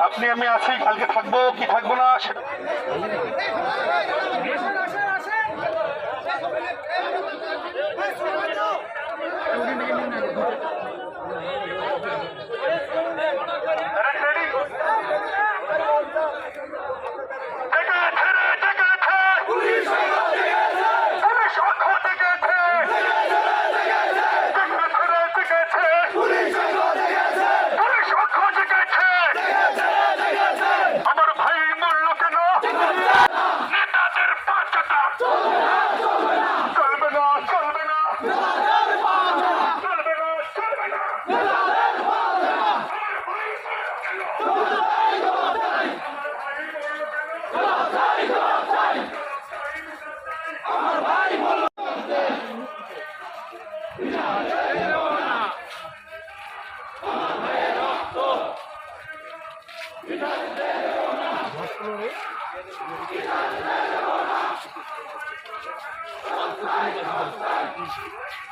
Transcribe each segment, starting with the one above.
আপনি আমি আছি, কালকে থাকবো কি থাকবো না সেটা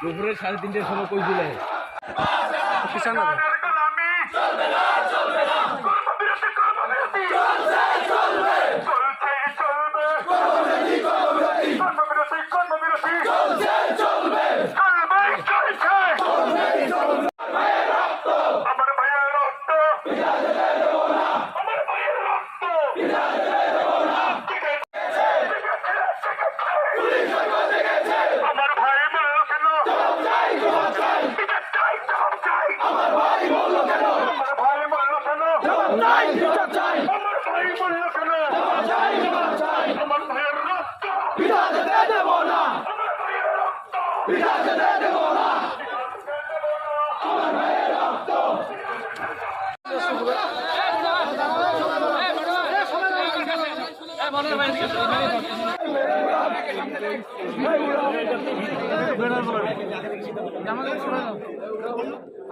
দুপুরে 3:30টার সময় কই দিলে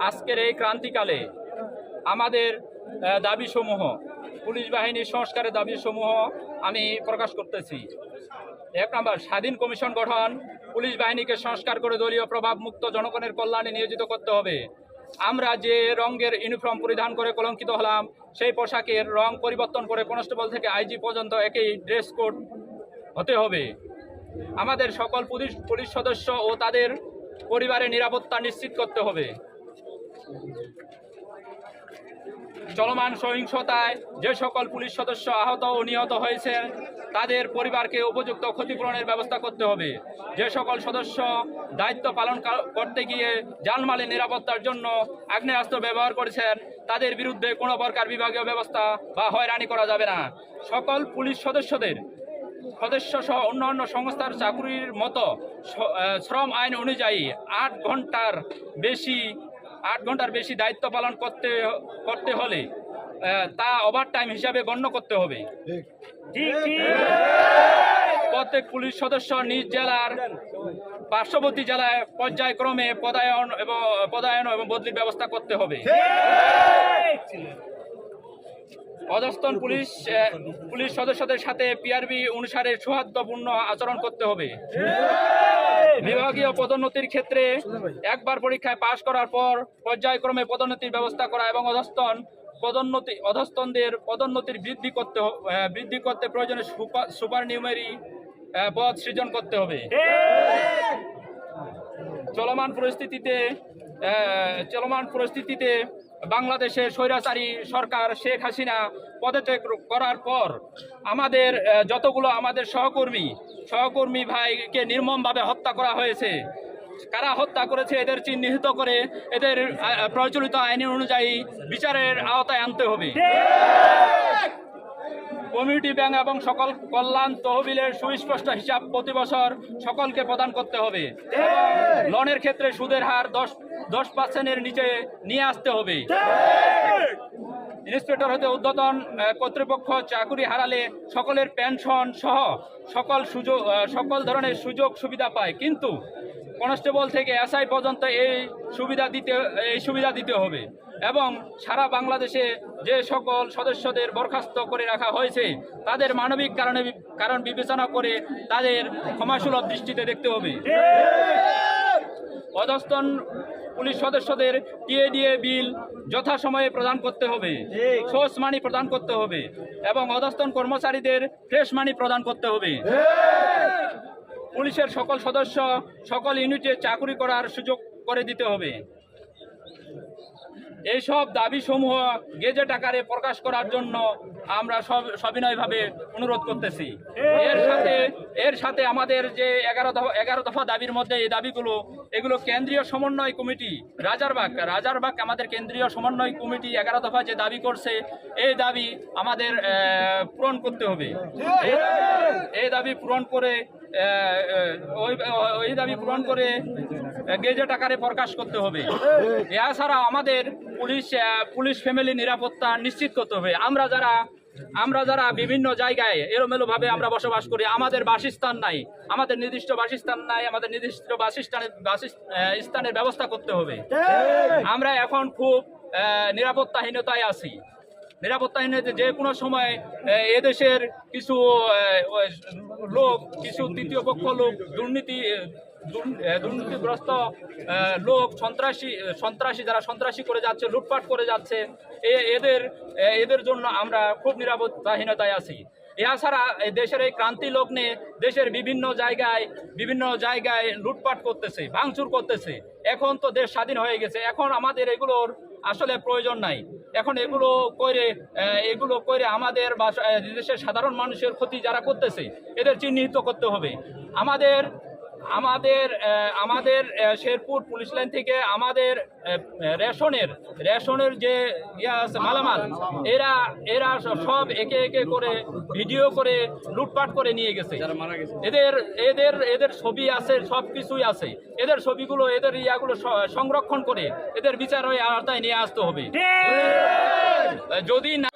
আজকের এই ক্রান্তিকালে আমাদের দাবিসমূহ, পুলিশ বাহিনীর সংস্কারের দাবিসমূহ আমি প্রকাশ করতেছি। 1 নম্বর, স্বাধীন কমিশন গঠন, পুলিশ বাহিনীকে সংস্কার করে দলীয় প্রভাব মুক্ত জনগণের কল্যাণে নিয়োজিত করতে হবে। আমরা যে রঙের ইউনিফর্ম পরিধান করে কলঙ্কিত হলাম, সেই পোশাকের রং পরিবর্তন করে কনস্টেবল থেকে আইজি পর্যন্ত একই ড্রেস কোড হতে হবে। আমাদের সকল পুলিশ সদস্য ও তাদের পরিবারের নিরাপত্তা নিশ্চিত করতে হবে। চলমান সহিংসতায় যে সকল পুলিশ সদস্য আহত ও নিহত হয়েছে তাদের পরিবারকে উপযুক্ত ক্ষতিপূরণের ব্যবস্থা করতে হবে। যে সকল সদস্য দায়িত্ব পালন করতে গিয়ে জানমালের নিরাপত্তার জন্য আগ্নেয়াস্ত্র ব্যবহার করেছেন তাদের বিরুদ্ধে কোনো প্রকার বিভাগীয় ব্যবস্থা বা হয়রানি করা যাবে না। সকল পুলিশ সদস্য সহ অন্যান্য সংস্থার চাকুরির মতো শ্রম আইন অনুযায়ী 8 ঘন্টার বেশি দায়িত্ব পালন করতে হলে তা ওভারটাইম হিসাবে গণ্য করতে হবে। প্রত্যেক পুলিশ সদস্য নিজ জেলার পার্শ্ববর্তী জেলায় পর্যায়ক্রমে পদায়ন এবং বদলির ব্যবস্থা করতে হবে। অধস্তন পুলিশ সদস্যদের সাথে পিআরবি অনুসারে সৌহার্দ্যপূর্ণ আচরণ করতে হবে। বিভাগীয় পদোন্নতির ক্ষেত্রে একবার পরীক্ষায় পাশ করার পর পর্যায়ক্রমে পদোন্নতির ব্যবস্থা করা এবং অধস্তনদের পদোন্নতির বৃদ্ধি করতে প্রয়োজনে সুপার নিউমেরি পদ সৃজন করতে হবে। চলমান পরিস্থিতিতে বাংলাদেশের স্বৈরাচারী সরকার শেখ হাসিনা পদত্যাগ করার পর আমাদের যতগুলো আমাদের সহকর্মী ভাইকে নির্মমভাবে হত্যা করা হয়েছে। কারা হত্যা করেছে এদের চিহ্নিত করে এদের প্রচলিত আইন অনুযায়ী বিচারের আওতায় আনতে হবে। কমিউনিটি ব্যাংক এবং সকল কল্যাণ তহবিলের সুস্পষ্ট হিসাব প্রতি বছর সকলকে প্রদান করতে হবে। লোনের ক্ষেত্রে সুদের হার 10% নিচে নিয়ে আসতে হবে। ইন্সপেক্টর হতে ঊর্ধ্বতন কর্তৃপক্ষ চাকুরি হারালে সকলের পেনশন সহ সকল ধরনের সুযোগ সুবিধা পায়, কিন্তু কনস্টেবল থেকে এসআই পর্যন্ত এই সুবিধা দিতে হবে। এবং সারা বাংলাদেশে যে সকল সদস্যদের বরখাস্ত করে রাখা হয়েছে তাদের মানবিক কারণ বিবেচনা করে তাদের ক্ষমাসুলভ দৃষ্টিতে দেখতে হবে। অধস্তন পুলিশ সদস্যদের টিএডিএ বিল যথাসময়ে প্রদান করতে হবে, সোর্স মানি প্রদান করতে হবে এবং অধস্তন কর্মচারীদের ফ্রেশ মানি প্রদান করতে হবে। পুলিশের সকল সদস্য সকল ইউনিটে চাকরি করার সুযোগ করে দিতে হবে। এইসব দাবিসমূহ গেজেট আকারে প্রকাশ করার জন্য আমরা সবিনয়ভাবে অনুরোধ করতেছি। এর সাথে আমাদের যে 11 দফা দাবির মধ্যে এই দাবিগুলো, এগুলো কেন্দ্রীয় সমন্বয় কমিটি রাজারবাগ আমাদের কেন্দ্রীয় সমন্বয় কমিটি 11 দফা যে দাবি করছে, এই দাবি আমাদের পূরণ করতে হবে। এই দাবি পূরণ করে ওই দাবি পূরণ করে গেজেট আকারে প্রকাশ করতে হবে। এছাড়া আমাদের পুলিশ ফ্যামিলি নিরাপত্তা নিশ্চিত করতে হবে। আমরা যারা বিভিন্ন জায়গায় এলোমেলোভাবে আমরা বসবাস করি, আমাদের বাসস্থান নাই, আমাদের নির্দিষ্ট বাসস্থান নাই, আমাদের নির্দিষ্ট স্থানের ব্যবস্থা করতে হবে। আমরা এখন খুব নিরাপত্তাহীনতায় আছি। নিরাপত্তাহীনতা যে কোনো সময় এদেশের কিছু লোক, কিছু তৃতীয় পক্ষ লোক, দুর্নীতিগ্রস্ত লোক, সন্ত্রাসী যারা সন্ত্রাসী করে যাচ্ছে, লুটপাট করে যাচ্ছে, এদের জন্য আমরা খুব নিরাপত্তাহীনতায় আছি। এছাড়া দেশের এই ক্রান্তি লগ্নে দেশের বিভিন্ন জায়গায় লুটপাট করতেছে, ভাঙচুর করতেছে। এখন তো দেশ স্বাধীন হয়ে গেছে, এখন আমাদের এগুলোর আসলে প্রয়োজন নাই। এখন এগুলো করে আমাদের দেশের সাধারণ মানুষের ক্ষতি যারা করতেছে, এদের চিহ্নিত করতে হবে। আমাদের শেরপুর পুলিশ লাইন থেকে আমাদের রেশনের যে মালামাল, এরা সব একে একে করে ভিডিও করে লুটপাট করে নিয়ে গেছে। এদের ছবি আছে, সব কিছুই আছে। এদের ছবিগুলো, এদের ইয়াগুলো সংরক্ষণ করে এদের বিচারের আওতায় নিয়ে আসতে হবে। যদি না